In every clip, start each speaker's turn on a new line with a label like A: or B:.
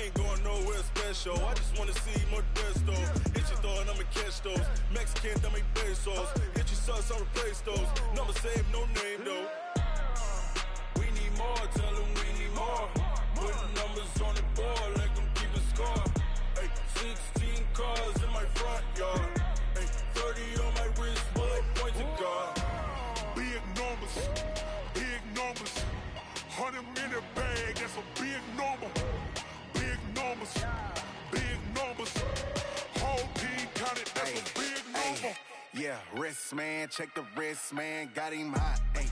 A: ain't going nowhere special. I just wanna see more Modesto. Hit your throw and I'ma catch those. Mexican, dame pesos. Hit your sauce, I'll replace those. Number save, no name though. We need more, tell them we need more. Putting numbers on the board, let them keep the score. Ay, 16 cars in my front yard. Ay, 30 on my wrist, bullet point to God.
B: Big numbers, big numbers. 100 minute bag, that's a big number. Big numbers, big numbers. Whole team counted, that's a big number.
C: Yeah, wrist man, check the wrist man, got him hot. Ay,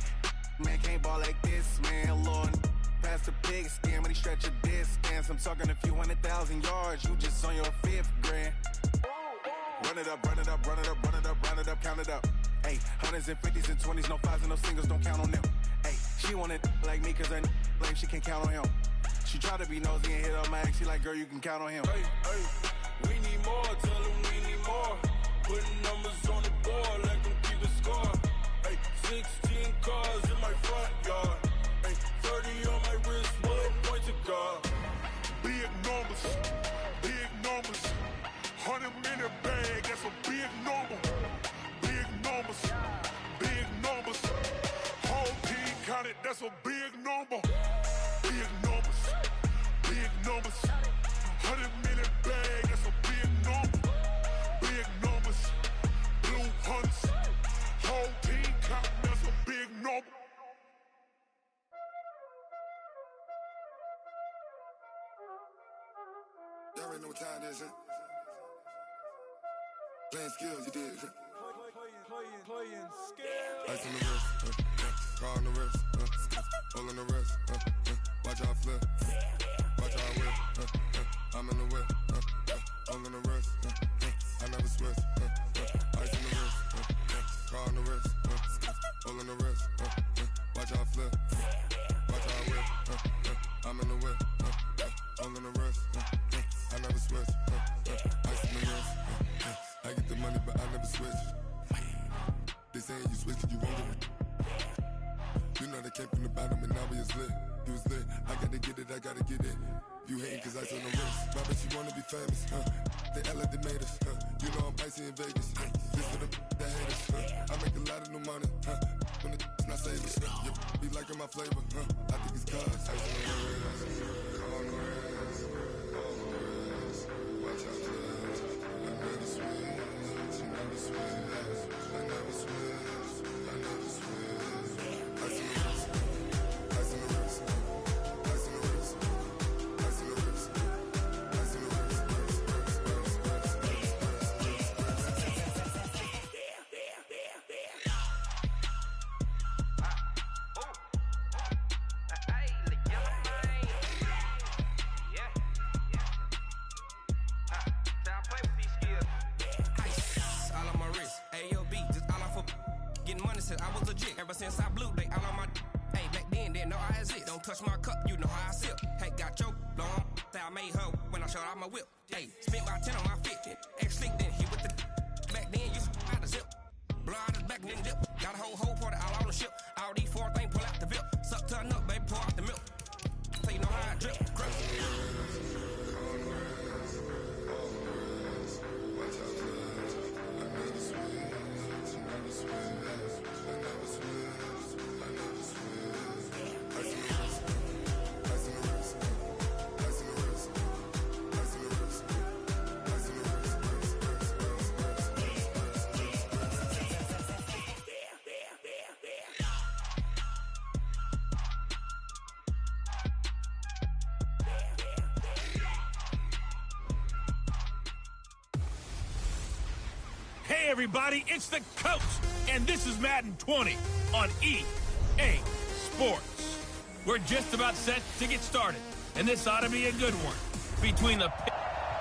C: man can't ball like this, man. Lord, past the pig skin when he stretch a distance. I'm talking a few 100,000 yards, you just on your 5th grand. Run it up, run it up, run it up, run it up, run it up, count it up. Ay, hundreds and 50s and 20s, no 5s and no singles, don't count on them. Ay, she want it like me cause her like she can count on him. She try to be nosy and hit up my ex, she like, girl, you can count on him.
A: Hey, hey, we need more, tell them we need more. Putting numbers on the board, let them keep the score. Hey, 16 cars in my front yard. Hey, 30 on my wrist, bullet point to God.
B: Big numbers, big numbers. 100 minute bag, that's a big number. Big numbers, big numbers. Whole team counted, that's a big number. Big numbers, big numbers. 100 minute bag, that's a big number. Big numbers, blue hunts. Whole team counting, that's a big number.
D: Y'all already know what time it is, huh? Playing skills, you did.
A: Playing skills.
D: Ice on the wrist, car on the wrist, hole in the wrist, watch how I flip, watch how I whip, I'm in the whip, hole in the wrist, I never switch, ice on the wrist, car on the wrist, hole in the wrist, watch how I flip, watch how I whip, I'm in the whip, hole in the wrist, I never switch, ice on the wrist, I get the money but I never switch. They saying you switch cause you won't get it. You know they came from the bottom and now we is lit. You was lit, I gotta get it, I gotta get it. You hating cause ice on the wrist. My bitch, you wanna be famous, They act like they made us, You know I'm icy in Vegas, This for the that hate us, I make a lot of new money, When the not saving, You be liking my flavor, I think it's cause ice on the wrist, on the wrist, on the wrist. Watch out, cuz I never switch, you never switch. I never switch, I never switch. Ice in the wrist, ice in the wrist, ice in the wrist, ice in the wrist, ice in the wrist,
E: I was legit ever since I blew they all on my hey back then didn't know I exist. Don't touch my cup, you know how I sip. Hey, got choked long that I made her when I showed out my whip. Hey, spent about 10 on my fit. Ex slick then he with the back then used to out the zip. Blow out his back then dip. Got a whole party all on the ship. All these 4 things pull out the VIP. Suck to a nut, baby, pour out the milk. So you know how I drip. Crap.
F: Hey everybody, it's the coach, and this is Madden 20 on EA Sports. We're just about set to get started, and this ought to be a good one. Between the...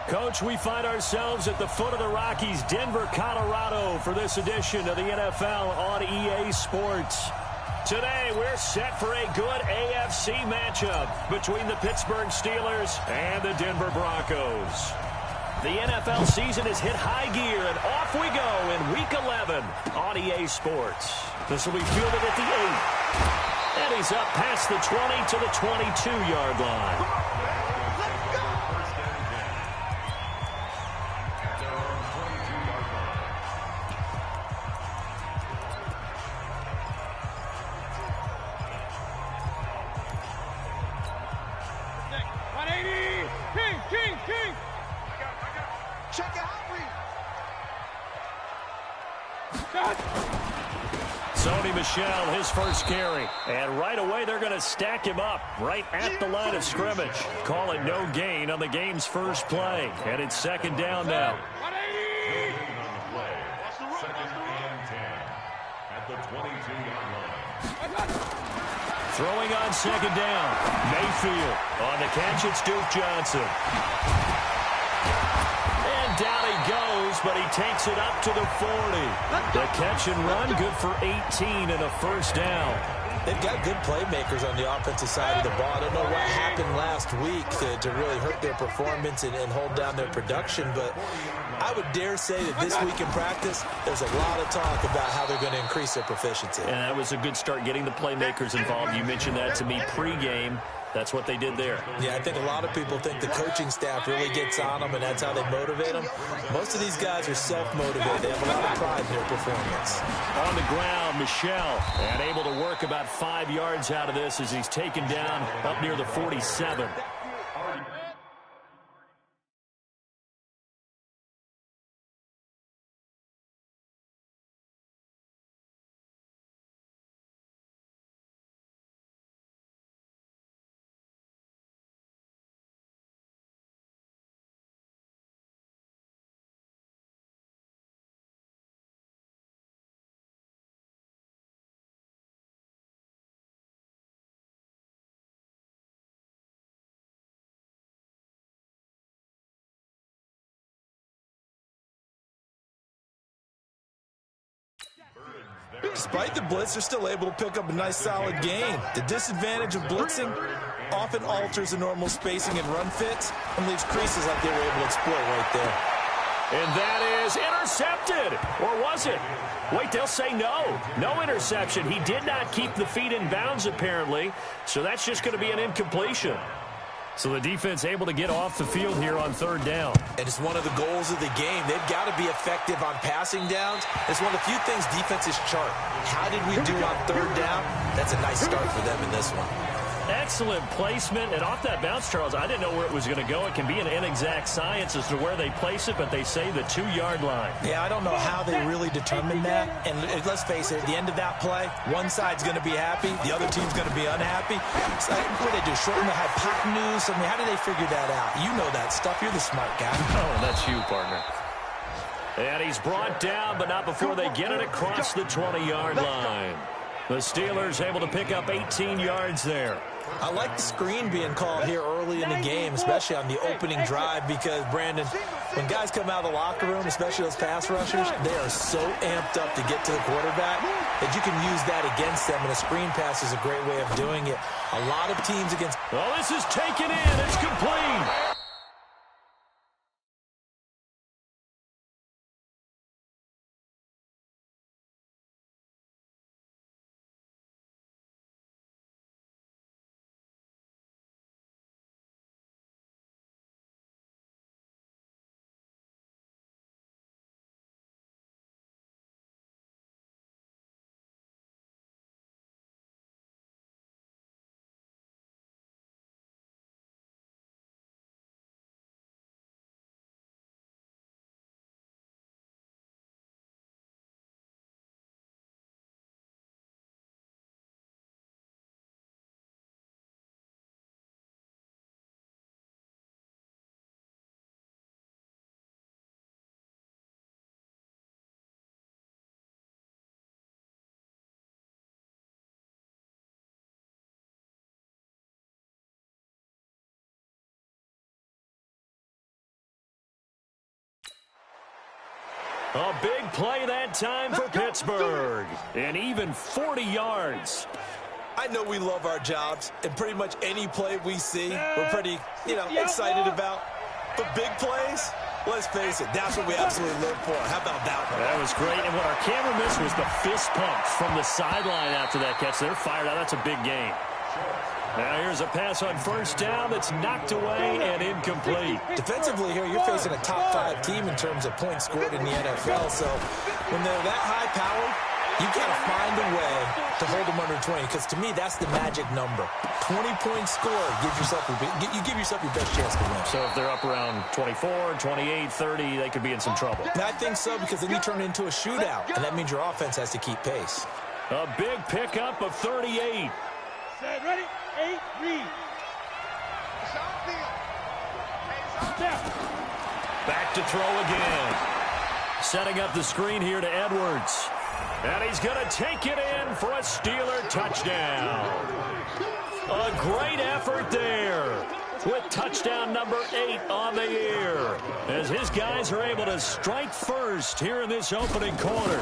G: Coach, we find ourselves at the foot of the Rockies, Denver, Colorado, for this edition of the NFL on EA Sports. Today, we're set for a good AFC matchup between the Pittsburgh Steelers and the Denver Broncos. The NFL season has hit high gear, and off we go in Week 11 on EA Sports. This will be fielded at the 8. And he's up past the 20 to the 22-yard line. Sony Michel, his first carry. And right away, they're going to stack him up right at the line of scrimmage. Call it no gain on the game's first play. And it's second down now. Throwing on second down. Mayfield on the catch. It's Duke Johnson. And down he goes, but he takes it up to the 40. The catch and run, good for 18 and a first down.
H: They've got good playmakers on the offensive side of the ball. I don't know what happened last week to really hurt their performance and hold down their production, but I would dare say that this week in practice, there's a lot of talk about how they're going to increase their proficiency.
G: And that was a good start, getting the playmakers involved. You mentioned that to me pregame. That's what they did there.
H: Yeah, I think a lot of people think the coaching staff really gets on them, and that's how they motivate them. Most of these guys are self-motivated. They have a lot of pride in their performance.
G: On the ground, Michel, and able to work about 5 yards out of this as he's taken down up near the 47.
H: Despite the blitz, they're still able to pick up a nice solid gain. The disadvantage of blitzing often alters the normal spacing and run fits and leaves creases like they were able to exploit right there.
G: And that is intercepted. Or was it? Wait, they'll say no. No interception. He did not keep the feet in bounds, apparently. So that's just going to be an incompletion. So the defense able to get off the field here on third down.
H: And it's one of the goals of the game. They've got to be effective on passing downs. It's one of the few things defenses chart. How did we do on third down? That's a nice start for them in this one.
G: Excellent placement. And off that bounce, Charles, I didn't know where it was going to go. It can be an inexact science as to where they place it, but they say the 2-yard line.
H: Yeah, I don't know how they really determined that. And let's face it, at the end of that play, one side's going to be happy, the other team's going to be unhappy. So, what do they do, shorten the hypotenuse? I mean, how do they figure that out? You know that stuff. You're the smart guy.
G: Oh, that's you, partner. And he's brought down, but not before they get it across the 20-yard line. The Steelers able to pick up 18 yards there.
H: I like the screen being called here early in the game, especially on the opening drive, because, Brandon, when guys come out of the locker room, especially those pass rushers, they are so amped up to get to the quarterback that you can use that against them, and a screen pass is a great way of doing it. A lot of teams against...
G: Well, this is taken in. It's complete. A big play that time for Pittsburgh. And even 40 yards.
H: I know we love our jobs, and pretty much any play we see, we're pretty, excited about. But big plays, let's face it, that's what we absolutely live for. How about that one?
G: That was great. And what our camera missed was the fist pump from the sideline after that catch. They're fired out. That's a big gain. Now here's a pass on first down that's knocked away and incomplete.
H: Defensively here, you're facing a top 5 team in terms of points scored in the NFL. So when they're that high-powered, You got to find a way to hold them under 20, because to me, that's the magic number. 20-point score, you give yourself your best chance to win.
G: So if they're up around 24, 28, 30, they could be in some trouble.
H: And I think so, because then you turn it into a shootout, and that means your offense has to keep pace.
G: A big pickup of 38.
I: Set, ready, 8, read. Step.
G: Back to throw again. Setting up the screen here to Edwards. And he's going to take it in for a Steeler touchdown. A great effort there with touchdown number 8 on the year, as his guys are able to strike first here in this opening quarter.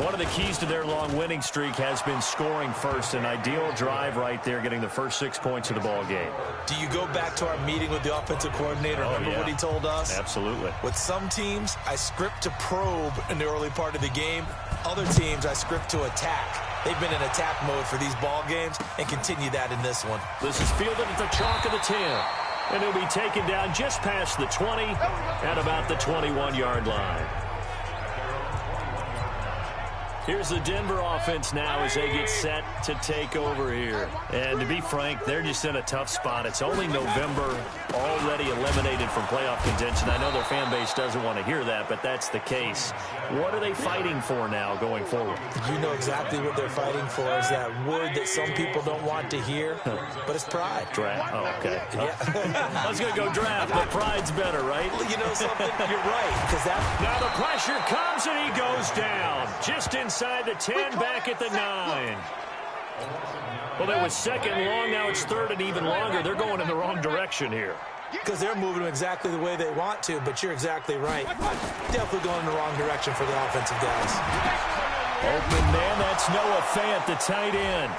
G: One of the keys to their long winning streak has been scoring first. An ideal drive right there, getting the first 6 points of the ball game.
H: Do you go back to our meeting with the offensive coordinator? Remember what he told us?
G: Absolutely.
H: With some teams, I script to probe in the early part of the game. Other teams, I script to attack. They've been in attack mode for these ball games and continue that in this one.
G: This is fielded at the chalk of the 10. And he'll be taken down just past the 20 at about the 21-yard line. Here's the Denver offense now as they get set to take over here. And to be frank, they're just in a tough spot. It's only November, already eliminated from playoff contention. I know their fan base doesn't want to hear that, but that's the case. What are they fighting for now going forward?
H: You know exactly what they're fighting for is that word that some people don't want to hear, but it's pride.
G: Draft. Oh, okay.
H: Yeah.
G: I was going to go draft, but pride's better, right?
H: Well, you know something? You're right.
G: Now the pressure comes and he goes down. Just inside the 10, back at the 9. Well, that was second long. Now it's third and even longer. They're going in the wrong direction here.
H: Because they're moving them exactly the way they want to, but you're exactly right. Definitely going in the wrong direction for the offensive guys.
G: Open man, that's Noah Fant, the tight end.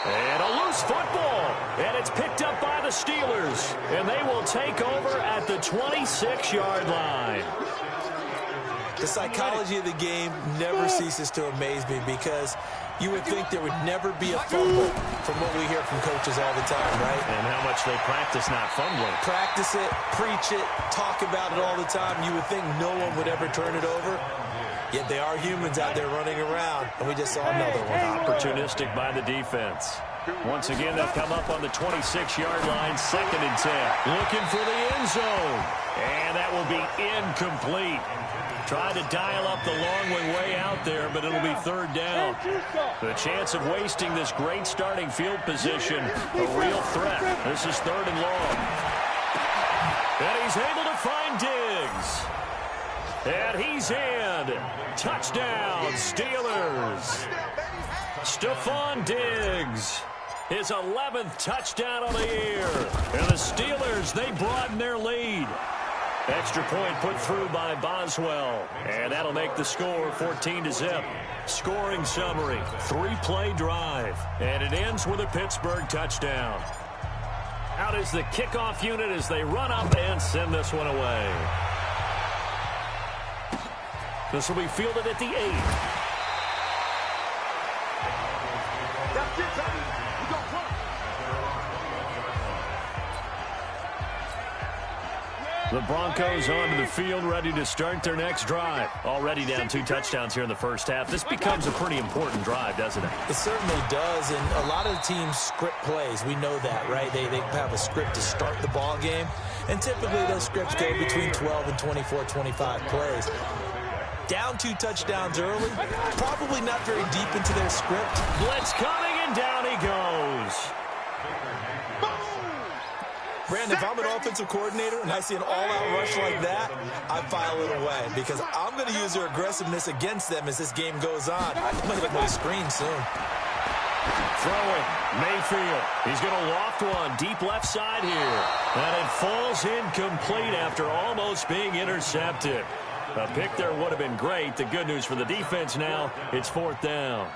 G: And a loose football. And it's picked up by the Steelers. And they will take over at the 26-yard line.
H: The psychology of the game never ceases to amaze me, because you would think there would never be a fumble from what we hear from coaches all the time, right?
G: And how much they practice not fumbling.
H: Practice it, preach it, talk about it all the time. You would think no one would ever turn it over. Yet they are humans out there running around, and we just saw another one.
G: Opportunistic by the defense. Once again, they'll come up on the 26-yard line, 2nd and 10. Looking for the end zone. And that will be incomplete. Try to dial up the long one way out there, but it'll be 3rd down. The chance of wasting this great starting field position, a real threat. This is 3rd and long. And he's able to find Diggs. And he's in. Touchdown, Steelers. Stephon Diggs. His 11th touchdown of the year. And the Steelers, they broaden their lead. Extra point put through by Boswell. And that'll make the score 14-0. Scoring summary, 3-play drive. And it ends with a Pittsburgh touchdown. Out is the kickoff unit as they run up and send this one away. This will be fielded at the 8.
I: That's it, baby. We go run.
G: The Broncos onto the field, ready to start their next drive. Already down 2 touchdowns here in the first half. This becomes a pretty important drive, doesn't it?
H: It certainly does, and a lot of the teams script plays. We know that, right? They have a script to start the ball game, and typically those scripts go between 12 and 24, 25 plays. Down 2 touchdowns early, probably not very deep into their script.
G: Blitz coming, and down he goes.
H: Brandon, if I'm an offensive coordinator and I see an all-out rush like that, I file it away, because I'm going to use their aggressiveness against them as this game goes on. I'm going to hit my screen soon.
G: Throwing, Mayfield. He's going to loft one deep left side here. And it falls incomplete after almost being intercepted. A pick there would have been great. The good news for the defense now, it's 4th down.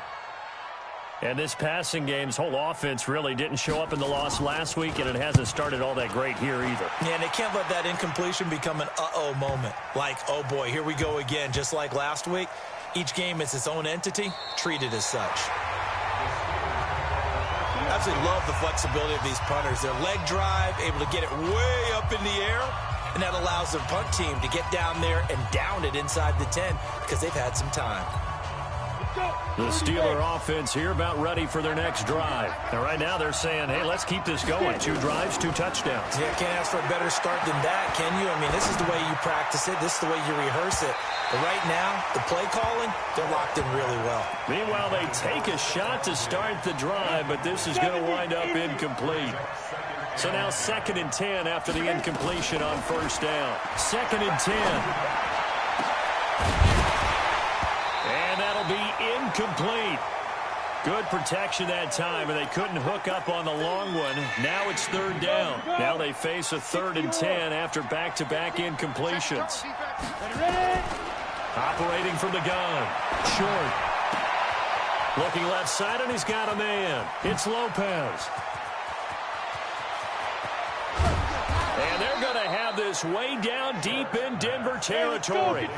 G: And this passing game's whole offense really didn't show up in the loss last week, and it hasn't started all that great here either.
H: Yeah, and they can't let that incompletion become an uh-oh moment. Like, oh boy, here we go again, just like last week. Each game is its own entity, treated as such. Absolutely love the flexibility of these punters. Their leg drive, able to get it way up in the air, and that allows their punt team to get down there and down it inside the 10 because they've had some time.
G: The Steeler offense here about ready for their next drive. And right now they're saying, hey, let's keep this going. 2 drives, 2 touchdowns.
H: Yeah, can't ask for a better start than that, can you? I mean, this is the way you practice it. This is the way you rehearse it. But right now, the play calling, they're locked in really well.
G: Meanwhile, they take a shot to start the drive, but this is going to wind up incomplete. So now 2nd and 10 after the incompletion on 1st down. 2nd and 10. And that'll be incomplete. Good protection that time, and they couldn't hook up on the long one. Now it's 3rd down. Now they face a 3rd and 10 after back-to-back incompletions. Operating from the gun. Short. Looking left side, and he's got a man. It's Lopez. And they're going to have this way down deep in Denver territory.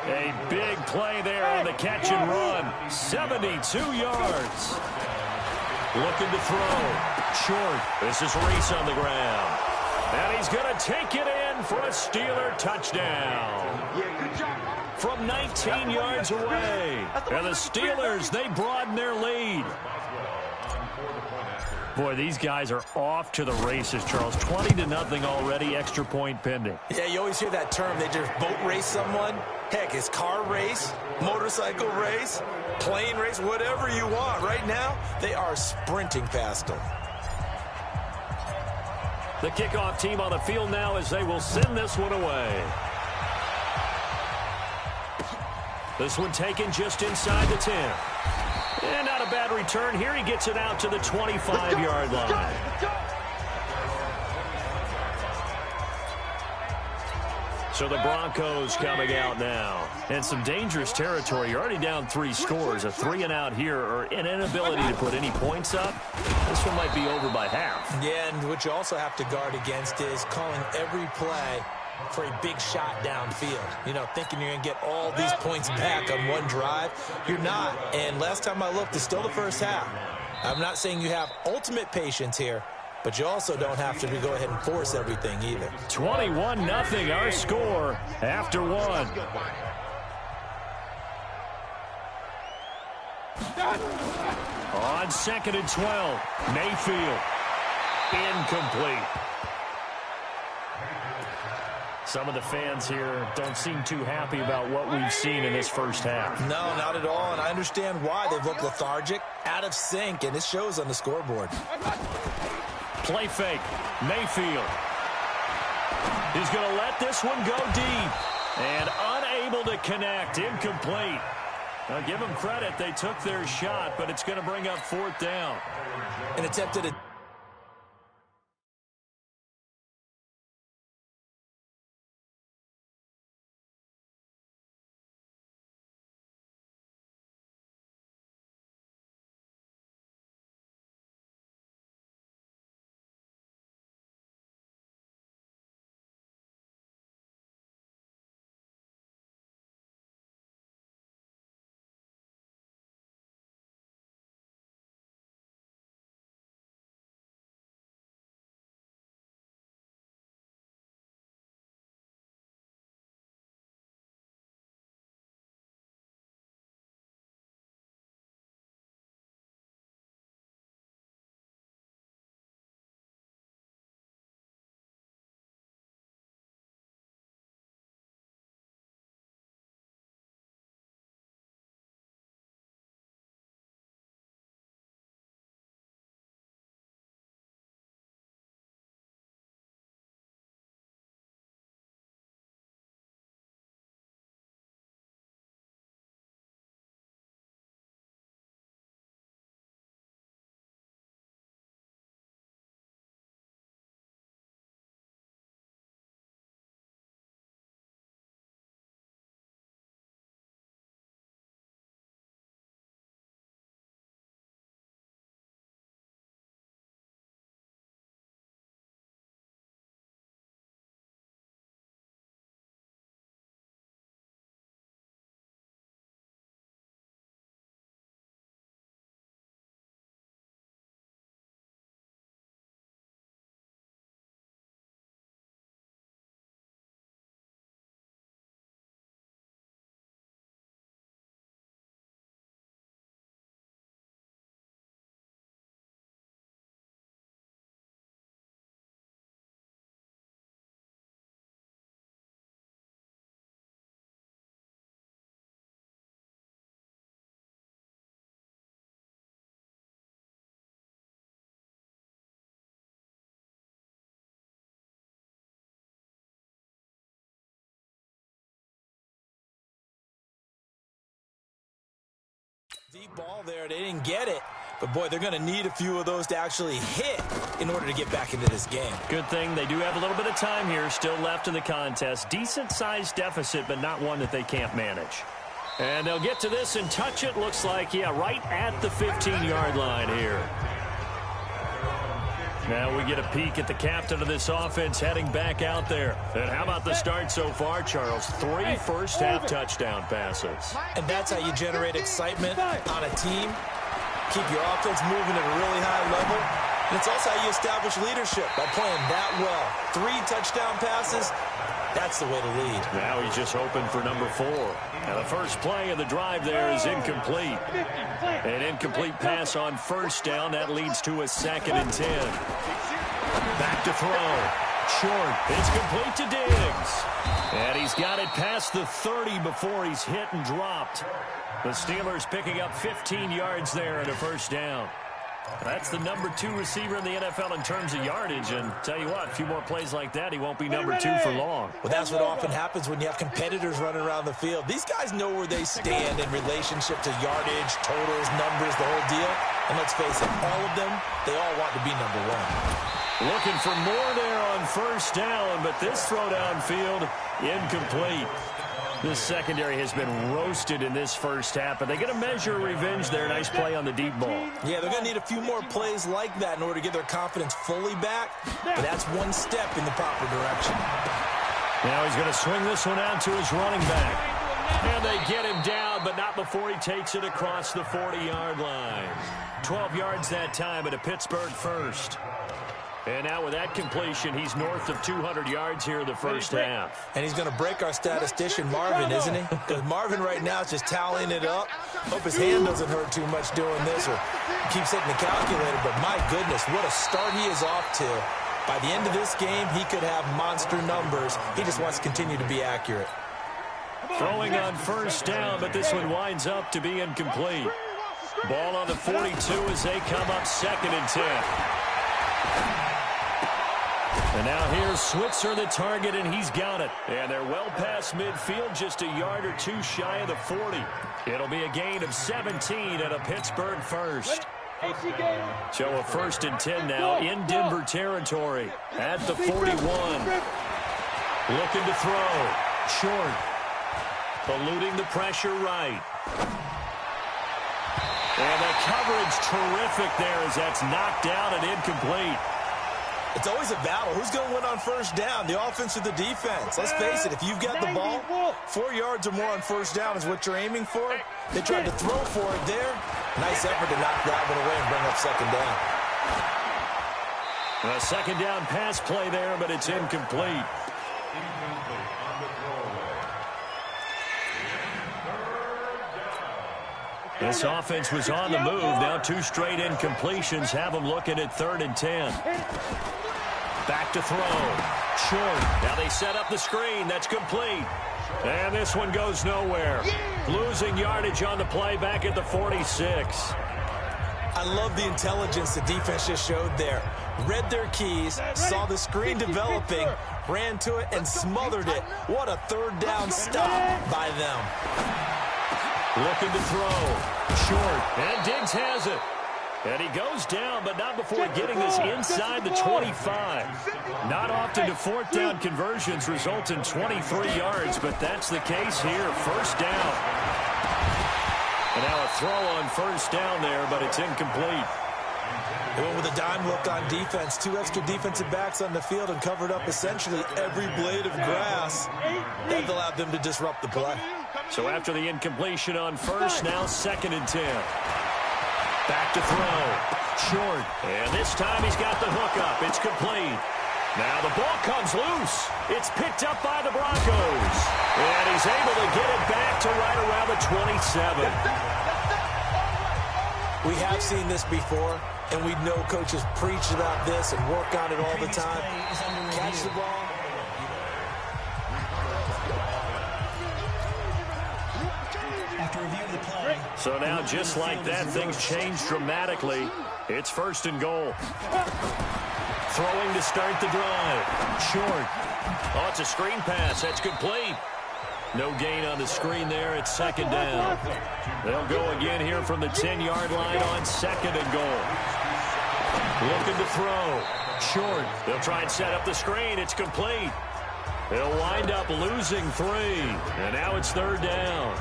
G: A big play there on the catch and run. 72 yards. Looking to throw. Short. This is Reese on the ground. And he's going to take it in for a Steeler touchdown. From 19 yards away. And the Steelers, they broaden their lead. Boy, these guys are off to the races, Charles. 20-0 already, extra point pending.
H: Yeah, you always hear that term. They just boat race someone. Heck, it's car race, motorcycle race, plane race, whatever you want. Right now, they are sprinting past them.
G: The kickoff team on the field now as they will send this one away. This one taken just inside the 10. And not a bad return here. He gets it out to the 25-yard line. So the Broncos coming out now. And some dangerous territory. You're already down 3 scores. A 3-and-out here or an inability to put any points up. This one might be over by half.
H: Yeah, and what you also have to guard against is calling every play for a big shot downfield. You know, thinking you're going to get all these points back on one drive. You're not. And last time I looked, it's still the first half. I'm not saying you have ultimate patience here, but you also don't have to go ahead and force everything either.
G: 21-0 our score after 1. On 2nd and 12, Mayfield. Incomplete. Some of the fans here don't seem too happy about what we've seen in this first half.
H: No, not at all, and I understand why. They've looked lethargic, out of sync, and it shows on the scoreboard.
G: Play fake. Mayfield. He's going to let this one go deep. And unable to connect. Incomplete. Now, give them credit. They took their shot, but it's going to bring up 4th down.
H: An attempted a Deep ball there. They didn't get it. But, boy, they're going to need a few of those to actually hit in order to get back into this game.
G: Good thing they do have a little bit of time here still left in the contest. Decent-sized deficit, but not one that they can't manage. And they'll get to this and touch it. Looks like, yeah, right at the 15-yard line here. Now we get a peek at the captain of this offense heading back out there. And how about the start so far, Charles? 3 first-half touchdown passes.
H: And that's how you generate excitement on a team. Keep your offense moving at a really high level. And it's also how you establish leadership by playing that well. 3 touchdown passes, that's the way to lead.
G: Now he's just hoping for number 4. And the first play of the drive there is incomplete. An incomplete pass on first down. That leads to a 2nd and 10. Back to throw. Short. It's complete to Diggs. And he's got it past the 30 before he's hit and dropped. The Steelers picking up 15 yards there and a first down. That's the number 2 receiver in the NFL in terms of yardage. And tell you what, a few more plays like that, he won't be number 2 for long.
H: Well, that's what often happens when you have competitors running around the field. These guys know where they stand in relationship to yardage, totals, numbers, the whole deal. And let's face it, all of them, they all want to be number 1.
G: Looking for more there on first down, but this throw downfield, incomplete. This secondary has been roasted in this first half, but they get a measure of revenge there. Nice play on the deep ball.
H: Yeah, they're going to need a few more plays like that in order to get their confidence fully back, but that's one step in the proper direction.
G: Now he's going to swing this one out to his running back. And they get him down, but not before he takes it across the 40-yard line. 12 yards that time at a Pittsburgh first. And now with that completion, he's north of 200 yards here in the first half.
H: And he's going to break our statistician, Marvin, isn't he? Because Marvin right now is just tallying it up. Hope his hand doesn't hurt too much doing this or keeps hitting the calculator. But my goodness, what a start he is off to. By the end of this game, he could have monster numbers. He just wants to continue to be accurate.
G: Throwing on first down, but this one winds up to be incomplete. Ball on the 42 as they come up 2nd and 10. And now here's Switzer, the target, and he's got it. And they're well past midfield, just a yard or 2 shy of the 40. It'll be a gain of 17 at a Pittsburgh first. So a 1st and 10 now in Denver territory at the 41. Looking to throw. Short. Eluding the pressure right. And the coverage terrific there as that's knocked down and incomplete.
H: It's always a battle. Who's going to win on first down, the offense or the defense? Let's face it, if you've got the ball, 4 yards or more on first down is what you're aiming for. They tried to throw for it there. Nice effort to knock that one away and bring up 2nd down.
G: A 2nd down pass play there, but it's incomplete. This offense was on the move. Now 2 straight incompletions have them looking at 3rd and 10. Back to throw. Short. Now they set up the screen. That's complete. And this one goes nowhere. Losing yardage on the play back at the 46.
H: I love the intelligence the defense just showed there. Read their keys, saw the screen developing, ran to it, and smothered it. What a 3rd down stop by them.
G: Looking to throw. Short. And Diggs has it. And he goes down, but not before getting this inside the 25. Not often do 4th down conversions result in 23 yards, but that's the case here. 1st down. And now a throw on 1st down there, but it's incomplete.
H: They went with a dime look on defense. 2 extra defensive backs on the field and covered up essentially every blade of grass. That allowed them to disrupt the play.
G: So after the incompletion on first, now 2nd and 10. Back to throw. Short. And this time he's got the hookup. It's complete. Now the ball comes loose. It's picked up by the Broncos. And he's able to get it back to right around the 27.
H: We have seen this before, and we know coaches preach about this and work on it all the time. Catch the ball.
G: So now, just like that, things change dramatically. It's 1st and goal. Throwing to start the drive. Short. Oh, it's a screen pass. That's complete. No gain on the screen there. It's second down. They'll go again here from the 10-yard line on second and goal. Looking to throw. Short. They'll try and set up the screen. It's complete. They'll wind up losing 3. And now it's third down.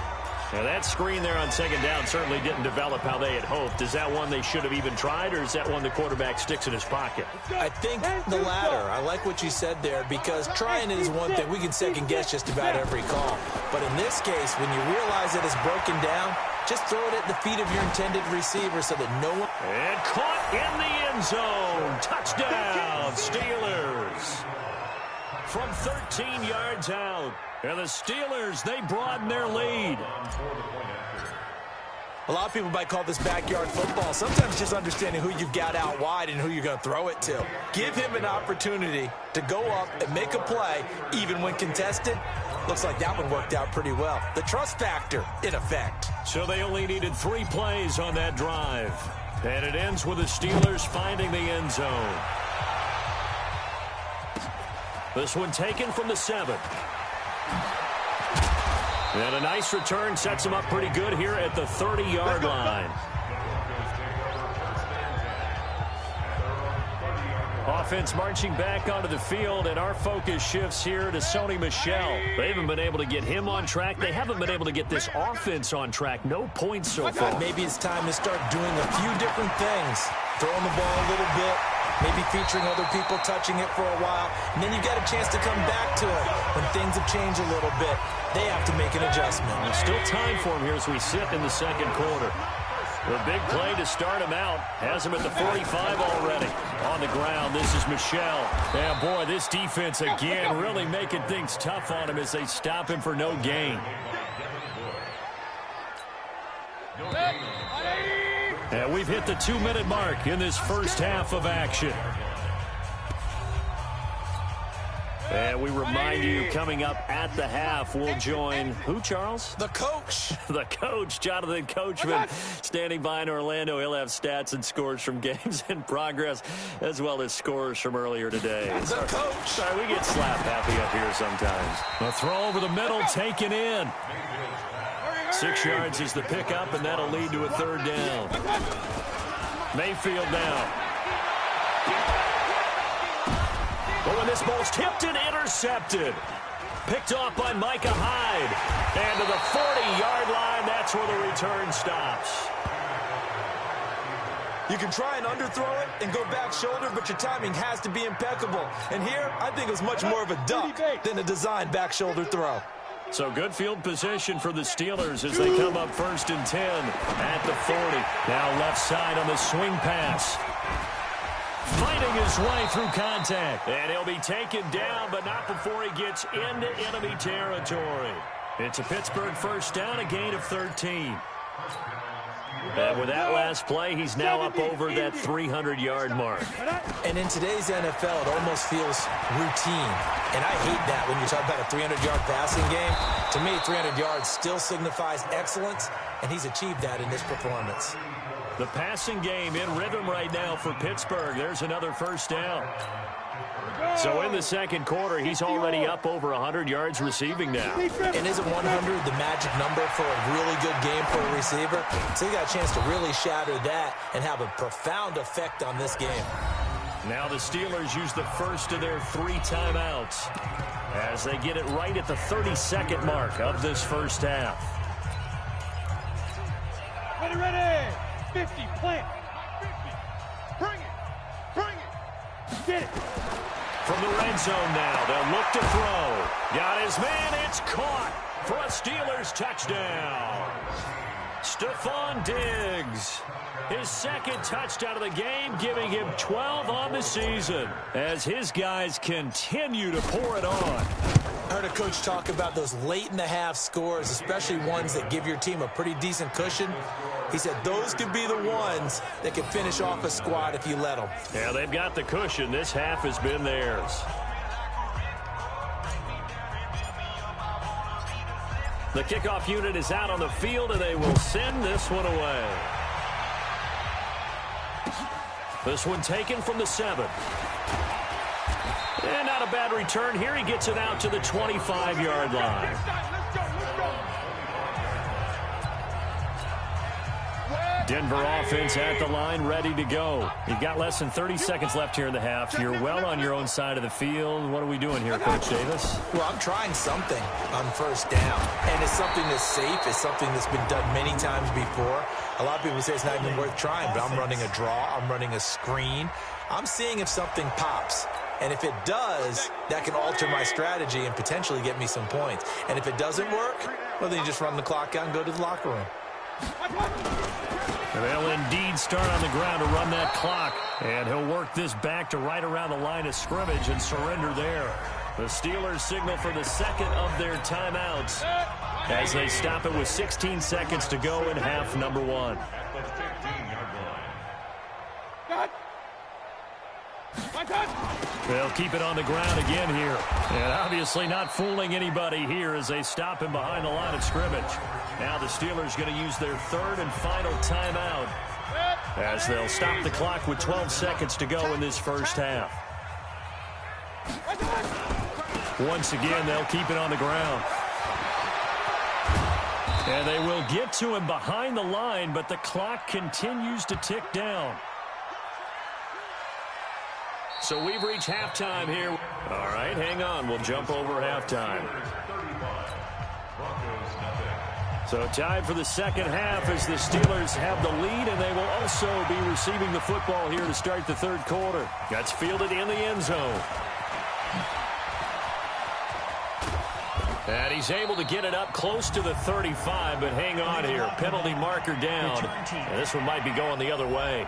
G: Now that screen there on second down certainly didn't develop how they had hoped. Is that one they should have even tried, or is that one the quarterback sticks in his pocket?
H: I think the latter. I like what you said there, because trying is one thing. We can second guess just about every call. But in this case, when you realize that it's broken down, just throw it at the feet of your intended receiver so that no one...
G: And caught in the end zone. Touchdown, Steelers. From 13 yards out. And the Steelers, they broaden their lead.
H: A lot of people might call this backyard football. Sometimes just understanding who you've got out wide and who you're going to throw it to. Give him an opportunity to go up and make a play, even when contested. Looks like that one worked out pretty well. The trust factor, in effect.
G: So they only needed 3 plays on that drive. And it ends with the Steelers finding the end zone. This one taken from the 7. And a nice return sets him up pretty good here at the 30-yard line. Offense marching back onto the field, and our focus shifts here to Sony Michel. They haven't been able to get him on track. They haven't been able to get this offense on track. No points so far.
H: Maybe it's time to start doing a few different things. Throwing the ball a little bit, maybe featuring other people touching it for a while, and then you got a chance to come back to it when things have changed a little bit. They have to make an adjustment.
G: There's still time for him here as we sit in the second quarter. The big play to start him out has him at the 45 already. On the ground, this is Michel. Yeah, boy, this defense again really making things tough on him as they stop him for no gain. And we've hit the 2-minute mark in this first half of action. And we remind you, coming up at the half, we'll join who, Charles?
H: The coach.
G: The coach, Jonathan Coachman, standing by in Orlando. He'll have stats and scores from games in progress, as well as scores from earlier today.
H: The coach.
G: Sorry, we get slap happy up here sometimes. A throw over the middle, taken in. 6 yards is the pickup, and that'll lead to a third down. Mayfield now. But when this ball's tipped and intercepted, picked off by Micah Hyde. And to the 40-yard line, that's where the return stops.
H: You can try and underthrow it and go back shoulder, but your timing has to be impeccable. And here, I think it was much more of a duck than a designed back shoulder throw.
G: So good field position for the Steelers as they come up 1st and 10 at the 40. Now left side on the swing pass. Fighting his way through contact. And he'll be taken down, but not before he gets into enemy territory. It's a Pittsburgh first down, a gain of 13. And with that last play, he's now up over that 300-yard mark.
H: And in today's NFL, it almost feels routine. And I hate that when you talk about a 300-yard passing game. To me, 300 yards still signifies excellence, and he's achieved that in this performance.
G: The passing game in rhythm right now for Pittsburgh. There's another first down. So in the second quarter, he's already up over 100 yards receiving now.
H: And isn't 100 the magic number for a really good game for a receiver? So he got a chance to really shatter that and have a profound effect on this game.
G: Now the Steelers use the first of their 3 timeouts as they get it right at the 32nd mark of this first half.
I: Ready. 50, plant. 50. Bring it. Get it.
G: From the red zone now, they'll look to throw. Got his man, it's caught for a Steelers touchdown. Stephon Diggs, his second touchdown of the game, giving him 12 on the season as his guys continue to pour it on.
H: I heard a coach talk about those late-in-the-half scores, especially ones that give your team a pretty decent cushion. He said those could be the ones that can finish off a squad if you let them.
G: Yeah, they've got the cushion. This half has been theirs. The kickoff unit is out on the field, and they will send this one away. This one taken from the 7. And not a bad return here. He gets it out to the 25-yard line. Denver offense at the line, ready to go. You've got less than 30 seconds left here in the half. You're well on your own side of the field. What are we doing here, Coach Davis?
H: Well, I'm trying something on first down, and it's something that's safe. It's something that's been done many times before. A lot of people say it's not even worth trying, but I'm running a draw. I'm running a screen. I'm seeing if something pops. And if it does, that can alter my strategy and potentially get me some points. And if it doesn't work, well, then you just run the clock out and go to the locker room.
G: They'll indeed start on the ground to run that clock. And he'll work this back to right around the line of scrimmage and surrender there. The Steelers signal for the second of their timeouts as they stop it with 16 seconds to go in half number 1. They'll keep it on the ground again here. And obviously not fooling anybody here as they stop him behind the line of scrimmage. Now the Steelers going to use their third and final timeout as they'll stop the clock with 12 seconds to go in this first half. Once again, they'll keep it on the ground. And they will get to him behind the line, but the clock continues to tick down. So we've reached halftime here. All right, hang on. We'll jump over halftime. So tied for the second half as the Steelers have the lead, and they will also be receiving the football here to start the third quarter. That's fielded in the end zone. And he's able to get it up close to the 35, but hang on here. Penalty marker down. And this one might be going the other way.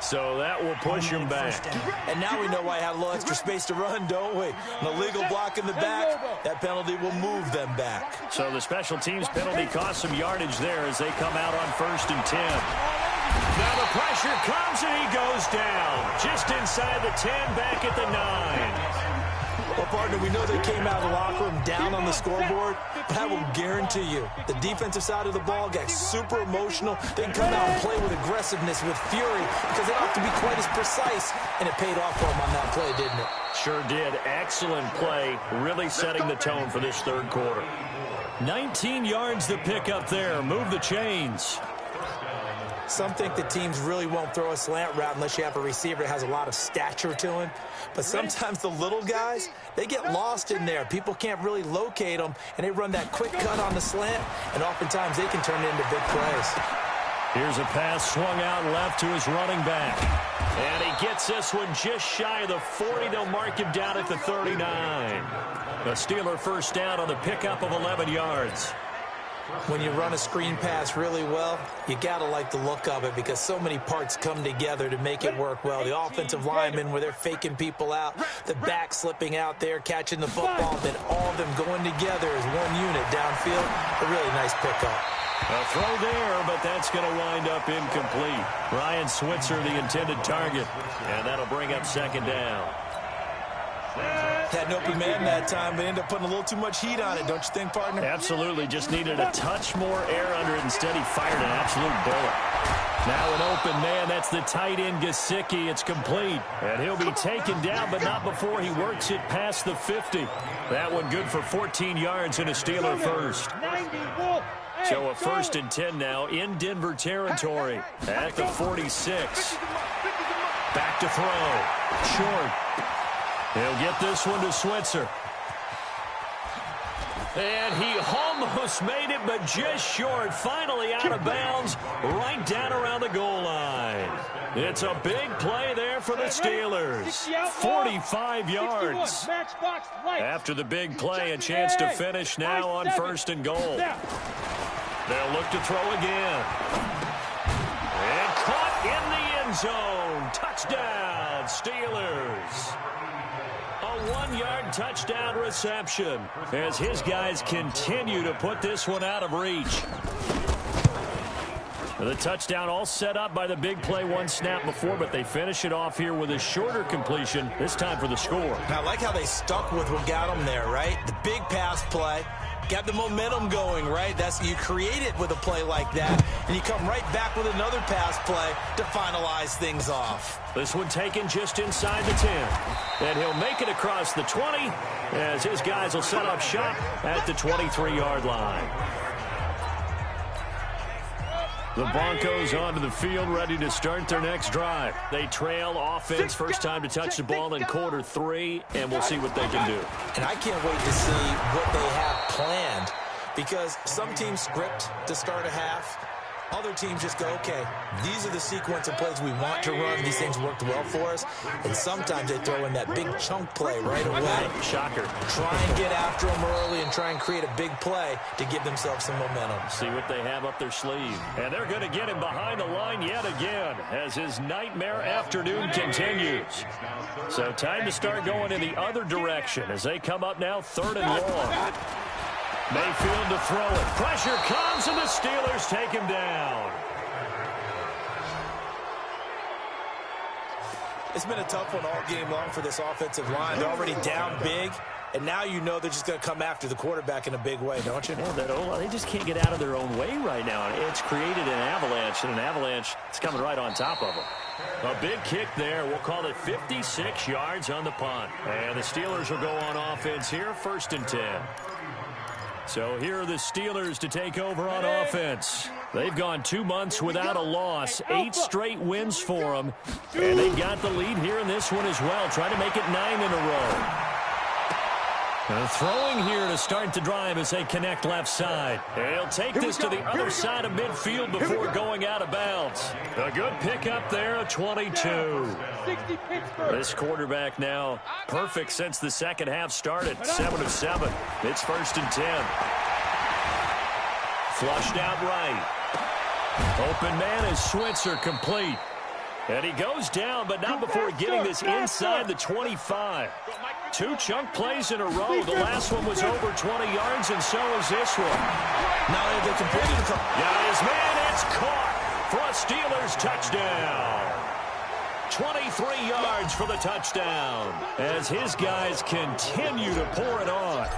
G: So that will push him back.
H: And now we know why I had a little extra space to run, don't we? An illegal block in the back, that penalty will move them back.
G: So the special teams penalty cost some yardage there as they come out on 1st and 10. Now the pressure comes and he goes down. Just inside the 10, back at the 9.
H: Well, partner, we know they came out of the locker room down on the scoreboard, but I will guarantee you the defensive side of the ball got super emotional. They can come out and play with aggressiveness, with fury, because they don't have to be quite as precise, and it paid off for them on that play, didn't it?
G: Sure did. Excellent play, really setting the tone for this third quarter. 19 yards to pick up there. Move the chains.
H: Some think the teams really won't throw a slant route unless you have a receiver that has a lot of stature to him. But sometimes the little guys, they get lost in there. People can't really locate them, and they run that quick cut on the slant, and oftentimes they can turn it into big plays.
G: Here's a pass swung out left to his running back. And he gets this one just shy of the 40. They'll mark him down at the 39. A Steeler first down on the pickup of 11 yards.
H: When you run a screen pass really well, you got to like the look of it because so many parts come together to make it work well. The offensive linemen where they're faking people out, the back slipping out there, catching the football, then all of them going together as one unit downfield. A really nice pickup.
G: A throw there, but that's going to wind up incomplete. Ryan Switzer, the intended target, and that'll bring up second down.
H: Had an open man that time, but ended up putting a little too much heat on it, don't you think, partner?
G: Absolutely. Just needed a touch more air under it. Instead, he fired an absolute bullet. Now an open man. That's the tight end, Gesicki. It's complete. And he'll be taken down, but not before he works it past the 50. That one good for 14 yards and a Steeler first. So a 1st and 10 now in Denver territory at the 46. Back to throw. Short. He'll get this one to Switzer. And he almost made it, but just short. Finally out of bounds, right down around the goal line. It's a big play there for the Steelers. 45 yards. After the big play, a chance to finish now on 1st and goal. They'll look to throw again. And caught in the end zone. Touchdown, Steelers. A 1-yard touchdown reception as his guys continue to put this one out of reach. The touchdown all set up by the big play one snap before, but they finish it off here with a shorter completion, this time for the score.
H: I like how they stuck with what got them there, right? The big pass play. Got the momentum going, right? You create it with a play like that, and you come right back with another pass play to finalize things off.
G: This one taken just inside the 10. And he'll make it across the 20 as his guys will set up shop at the 23-yard line. The Broncos onto the field, ready to start their next drive. They trail offense, first time to touch the ball in quarter 3, and we'll see what they can do.
H: And I can't wait to see what they have planned, because some teams script to start a half. Other teams just go, okay, these are the sequence of plays we want to run. These things worked well for us. And sometimes they throw in that big chunk play right away.
G: Shocker.
H: Try and get after them early and try and create a big play to give themselves some momentum.
G: See what they have up their sleeve. And they're going to get him behind the line yet again as his nightmare afternoon continues. So time to start going in the other direction as they come up now 3rd and long. Mayfield to throw it. Pressure comes, and the Steelers take him down.
H: It's been a tough one all game long for this offensive line. They're already down big, and now you know they're just going to come after the quarterback in a big way, don't you?
G: Yeah, they just can't get out of their own way right now. It's created an avalanche, and an avalanche is coming right on top of them. A big kick there. We'll call it 56 yards on the punt. And the Steelers will go on offense here, 1st and 10. So here are the Steelers to take over on offense. They've gone 2 months without a loss, 8 straight wins for them. And they got the lead here in this one as well, trying to make it 9 in a row. And throwing here to start the drive as they connect left side. He'll take this to the other side of midfield before going out of bounds. A good pickup there, a 22. This quarterback now perfect since the second half started, 7 of 7. It's 1st and 10. Flushed out right. Open man is Switzer, complete. And he goes down, but not before getting this inside the 25. 2 chunk plays in a row. The last one was over 20 yards, and so is this one.
H: Now they continue to come.
G: Got his man. It's caught for a Steelers touchdown. 23 yards for the touchdown as his guys continue to pour it on.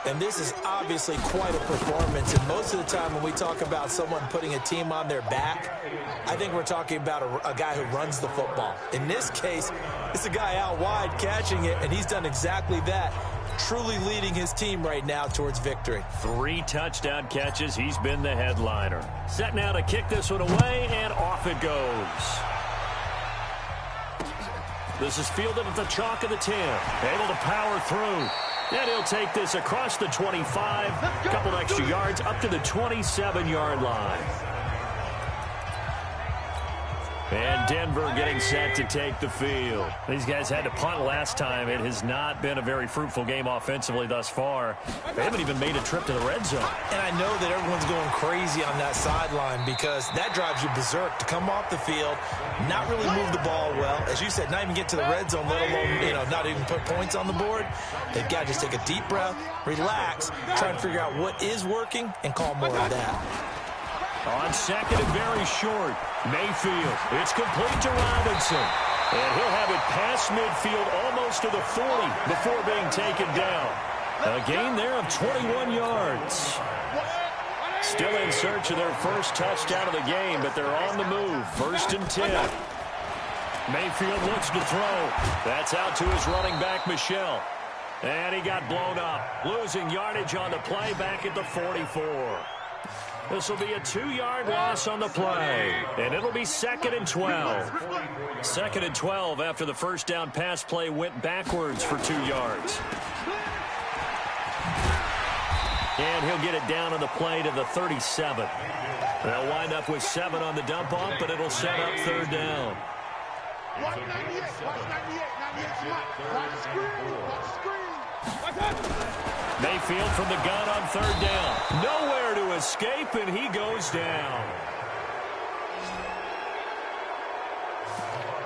H: And this is obviously quite a performance. And most of the time when we talk about someone putting a team on their back, I think we're talking about a guy who runs the football. In this case, it's a guy out wide catching it, and he's done exactly that, truly leading his team right now towards victory.
G: 3 touchdown catches. He's been the headliner. Set now to kick this one away, and off it goes. This is fielded at the chalk of the 10. Able to power through. And he'll take this across the 25, a couple extra yards, up to the 27-yard line. And Denver getting set to take the field. These guys had to punt last time. It has not been a very fruitful game offensively thus far. They haven't even made a trip to the red zone.
H: And I know that everyone's going crazy on that sideline because that drives you berserk to come off the field, not really move the ball well. As you said, not even get to the red zone, let alone, not even put points on the board. They've got to just take a deep breath, relax, try and figure out what is working, and call more of that.
G: On second and very short, Mayfield. It's complete to Robinson. And he'll have it past midfield almost to the 40 before being taken down. A gain there of 21 yards. Still in search of their first touchdown of the game, but they're on the move. 1st and 10. Mayfield looks to throw. That's out to his running back, Michel. And he got blown up. Losing yardage on the play back at the 44. This will be a 2-yard loss on the play, and it'll be 2nd and 12. 2nd and 12 after the first down pass play went backwards for 2 yards. And he'll get it down on the play to the 37. They'll wind up with 7 on the dump off, but it'll set up 3rd down. Mayfield from the gun on 3rd down. Nowhere to escape, and he goes down.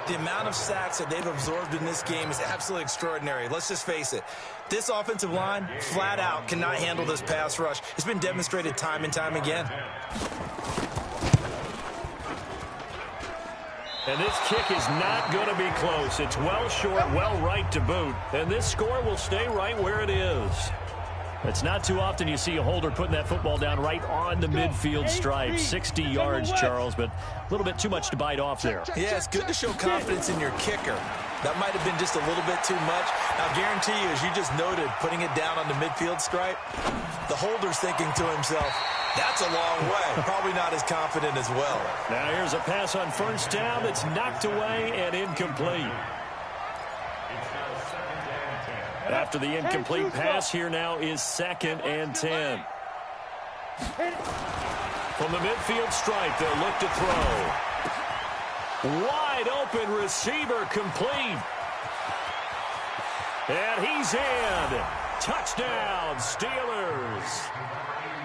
H: The amount of sacks that they've absorbed in this game is absolutely extraordinary. Let's just face it. This offensive line, flat out, cannot handle this pass rush. It's been demonstrated time and time again.
G: And this kick is not going to be close. It's well short, well right to boot. And this score will stay right where it is. It's not too often you see a holder putting that football down right on the midfield stripe. 60 yards, Charles, but a little bit too much to bite off there.
H: Yeah, it's good to show confidence in your kicker. That might have been just a little bit too much. I'll guarantee you, as you just noted, putting it down on the midfield stripe, the holder's thinking to himself, That's a long way. Probably not as confident as well.
G: Now here's a pass on first down that's knocked away and incomplete. After the incomplete pass, here now is 2nd and 10. From the midfield stripe, they'll look to throw. Wide open receiver complete. And he's in. Touchdown, Steelers.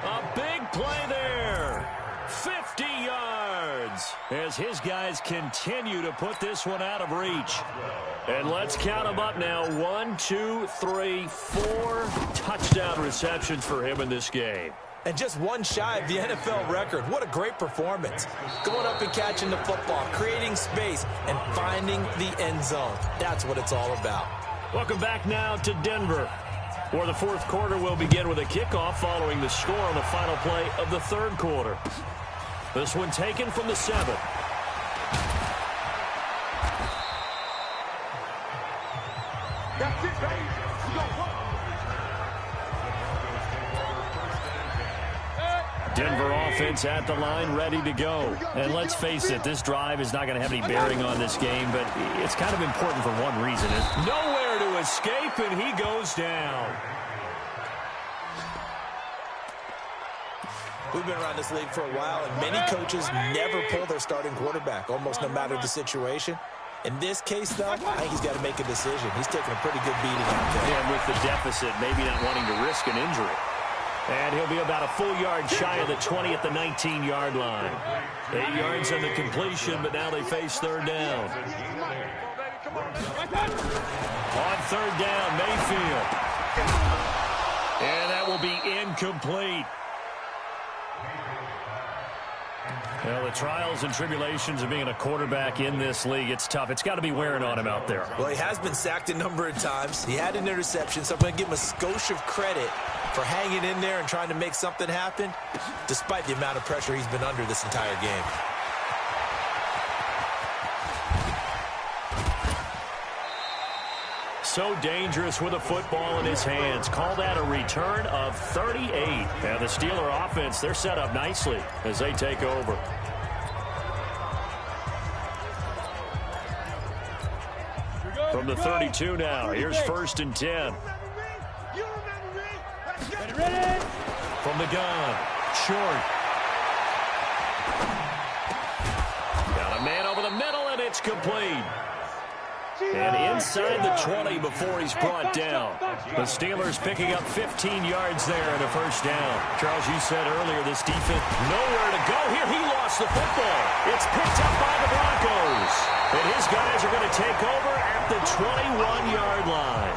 G: A big play there. 50 yards as his guys continue to put this one out of reach. And let's count them up now. 1, 2, 3, 4 touchdown receptions for him in this game.
H: And just one shy of the NFL record. What a great performance. Going up and catching the football, creating space, and finding the end zone. That's what it's all about.
G: Welcome back now to Denver, where the fourth quarter will begin with a kickoff following the score on the final play of the third quarter. This one taken from the 7.
I: That's it, baby. We got one.
G: Denver offense at the line, ready to go. And let's face it, this drive is not going to have any bearing on this game, but it's kind of important for one reason. It's nowhere to escape, and he goes down.
H: We've been around this league for a while, and many coaches never pull their starting quarterback, almost no matter the situation. In this case, though, I think he's got to make a decision. He's taking a pretty good beating out there.
G: And with the deficit, maybe not wanting to risk an injury. And he'll be about a full yard shy of the 20 at the 19-yard line. 8 yards on the completion, but now they face third down. On third down, Mayfield. And that will be incomplete. Well, the trials and tribulations of being a quarterback in this league, it's tough. It's got to be wearing on him out there.
H: Well, he has been sacked a number of times. He had an interception, so I'm going to give him a skosh of credit for hanging in there and trying to make something happen, despite the amount of pressure he's been under this entire game.
G: So dangerous with a football in his hands. Call that a return of 38. And the Steeler offense, they're set up nicely as they take over. From the 32 now, here's 1st and 10. From the gun, short. Got a man over the middle, and it's complete. And inside the 20 before he's brought down. The Steelers picking up 15 yards there and a first down. Charles, you said earlier this defense nowhere to go. Here he lost the football. It's picked up by the Broncos. And his guys are going to take over at the 21-yard line.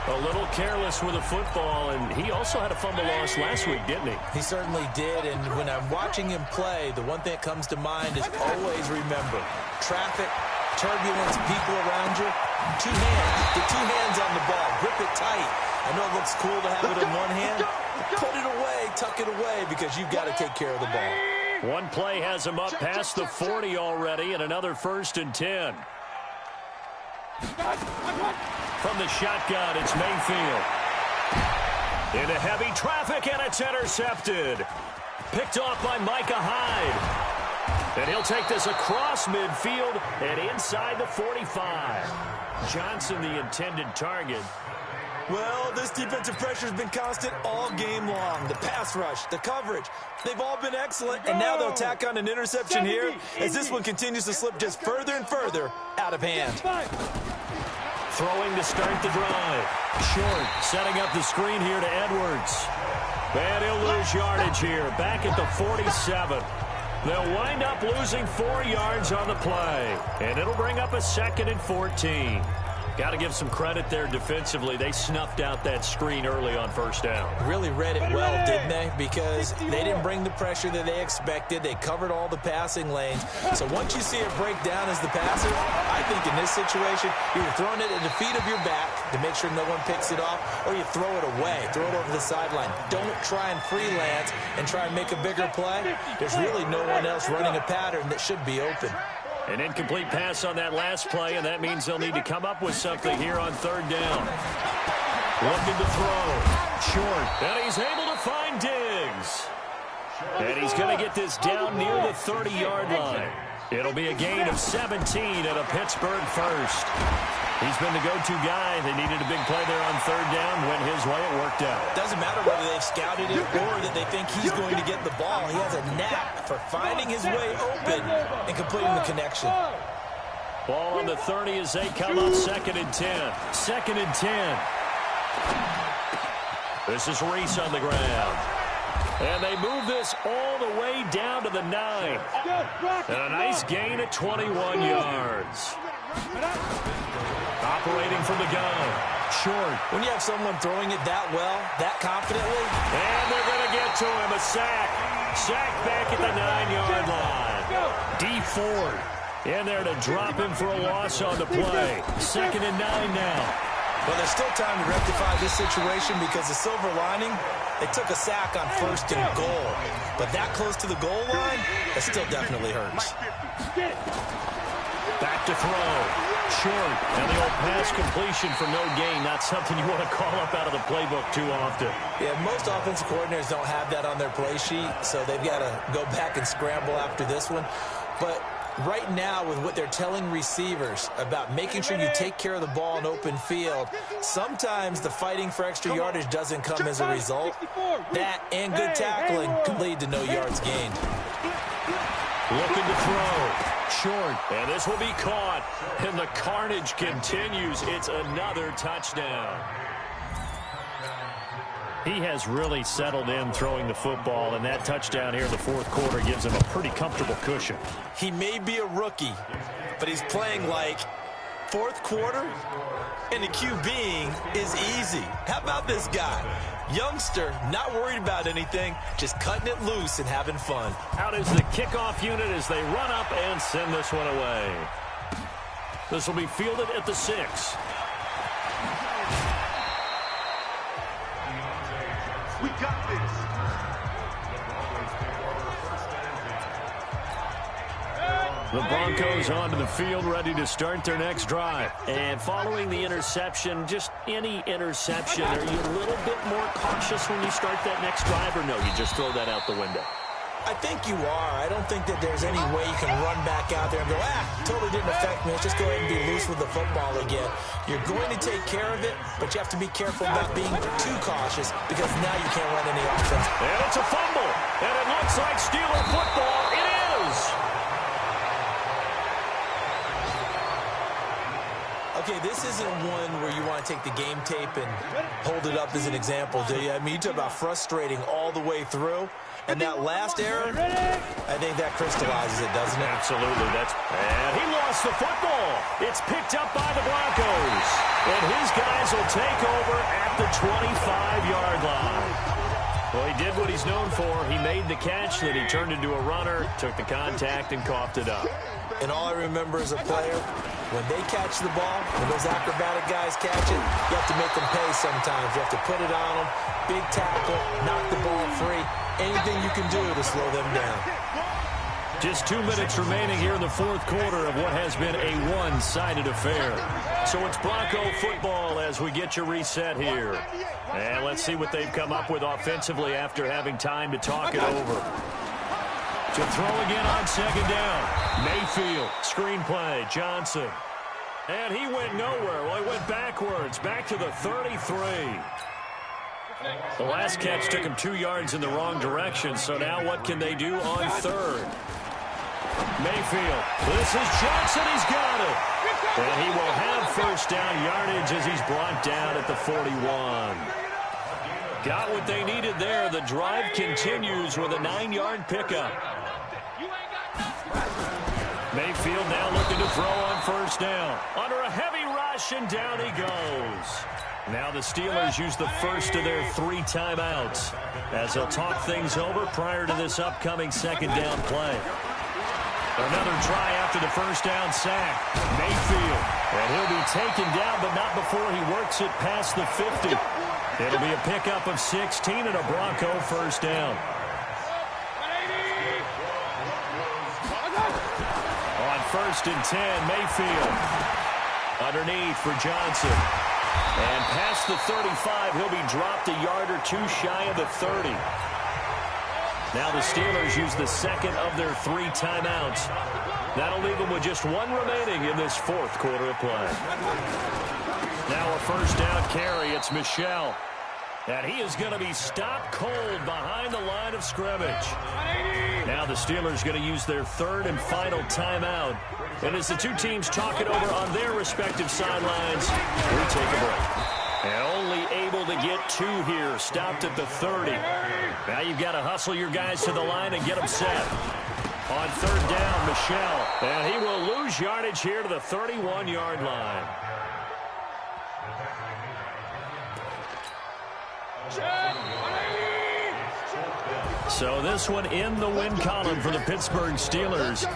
G: A little careless with the football, and he also had a fumble loss last week, didn't he?
H: He certainly did, and when I'm watching him play, the one thing that comes to mind is always remember, traffic, turbulence, people around you, 2 hands. Get 2 hands on the ball. Grip it tight. I know it looks cool to have it in one hand. Put it away, tuck it away, because you've got to take care of the ball.
G: One play has him up past the 40 already, and another 1st and 10. From the shotgun, it's Mayfield. Into heavy traffic, and it's intercepted. Picked off by Micah Hyde. And he'll take this across midfield and inside the 45. Johnson, the intended target.
H: Well, this defensive pressure has been constant all game long. The pass rush, the coverage, they've all been excellent. And now they'll tack on an interception here as this one continues to slip just further and further out of hand.
G: Throwing to start the drive. Short, setting up the screen here to Edwards. And he'll lose yardage here, back at the 47. They'll wind up losing 4 yards on the play. And it'll bring up a 2nd and 14. Got to give some credit there defensively. They snuffed out that screen early on first down.
H: Really read it well, didn't they? Because they didn't bring the pressure that they expected. They covered all the passing lanes. So once you see it break down as the passer, I think in this situation, you're throwing it at the feet of your back to make sure no one picks it off, or you throw it away, throw it over the sideline. Don't try and freelance and try and make a bigger play. There's really no one else running a pattern that should be open.
G: An incomplete pass on that last play, and that means they'll need to come up with something here on third down. Looking to throw. Short. And he's able to find Diggs. And he's going to get this down near the 30-yard line. It'll be a gain of 17 and a Pittsburgh first. He's been the go-to guy. They needed a big play there on third down. Went his way. It worked out.
H: Doesn't matter whether they've scouted it or that they think he's going to get the ball. He has a knack for finding his way open and completing the connection.
G: Ball on the 30 as they come up 2nd and 10. 2nd and 10. This is Reese on the ground. And they move this all the way down to the 9. And a nice gain at 21 yards. Operating from the gun. Short.
H: When you have someone throwing it that well, that confidently.
G: And they're going to get to him. A sack. Sack back at the 9-yard line. D Ford in there to drop him for a loss on the play. 2nd and 9 now.
H: Well, there's still time to rectify this situation because the silver lining, they took a sack on 1st and goal. But that close to the goal line, that still definitely hurts.
G: Back to throw. Short. And the old pass completion for no gain. Not something you want to call up out of the playbook too often.
H: Yeah, most offensive coordinators don't have that on their play sheet, so they've got to go back and scramble after this one. But right now, with what they're telling receivers about making sure you take care of the ball in open field, sometimes the fighting for extra yardage doesn't come as a result. That and good tackling can lead to no yards gained.
G: Looking to throw. Short. And this will be caught. And the carnage continues. It's another touchdown. He has really settled in throwing the football, and that touchdown here in the 4th quarter gives him a pretty comfortable cushion.
H: He may be a rookie, but he's playing like 4th quarter, and the QBing is easy. How about this guy? Youngster, not worried about anything, just cutting it loose and having fun.
G: Out is the kickoff unit as they run up and send this one away. This will be fielded at the 6.
I: We got this.
G: The Broncos onto the field, ready to start their next drive. And following the interception, just any interception, are you a little bit more cautious when you start that next drive, or no, you just throw that out the window?
H: I think you are. I don't think that there's any way you can run back out there and go, totally didn't affect me. Let's just go ahead and be loose with the football again. You're going to take care of it, but you have to be careful about being too cautious because now you can't run any offense.
G: And it's a fumble, and it looks like Steeler football. It is!
H: Okay, this isn't one where you want to take the game tape and hold it up as an example, do you? I mean, you talk about frustrating all the way through. And that last error, I think that crystallizes it, doesn't it?
G: Absolutely. And he lost the football. It's picked up by the Broncos. And his guys will take over at the 25-yard line. Well, he did what he's known for. He made the catch, then he turned into a runner, took the contact, and coughed it up.
H: And all I remember as a player, when they catch the ball, when those acrobatic guys catch it, you have to make them pay sometimes. You have to put it on them, big tackle, knock the ball free. Anything you can do to slow them down.
G: Just 2 minutes remaining here in the 4th quarter of what has been a one-sided affair. So it's Bronco football as we get you reset here. And let's see what they've come up with offensively after having time to talk it over. To throw again on 2nd down. Mayfield, screen play, Johnson. And he went nowhere. Well, he went backwards, back to the 33. The last catch took him 2 yards in the wrong direction, so now what can they do on 3rd? Mayfield, this is Johnson, he's got it. And he will have 1st down yardage as he's brought down at the 41. Got what they needed there. The drive continues with a 9-yard pickup. Mayfield now looking to throw on 1st down. Under a heavy rush, and down he goes. Now the Steelers use the first of their 3 timeouts as they'll talk things over prior to this upcoming 2nd down play. Another try after the 1st down sack. Mayfield. And he'll be taken down, but not before he works it past the 50. It'll be a pickup of 16 and a Bronco 1st down. On 1st and 10, Mayfield. Underneath for Johnson. And past the 35, he'll be dropped a yard or 2 shy of the 30. Now the Steelers use the second of their 3 timeouts. That'll leave them with just 1 remaining in this 4th quarter of play. Now a first down carry. It's Michel. And he is going to be stopped cold behind the line of scrimmage. Now the Steelers going to use their 3rd and final timeout. And as the two teams talk it over on their respective sidelines, we take a break. And only able to get 2 here, stopped at the 30. Now you've got to hustle your guys to the line and get them set. On 3rd down, Michel. And he will lose yardage here to the 31-yard line. So this one in the win column for the Pittsburgh Steelers.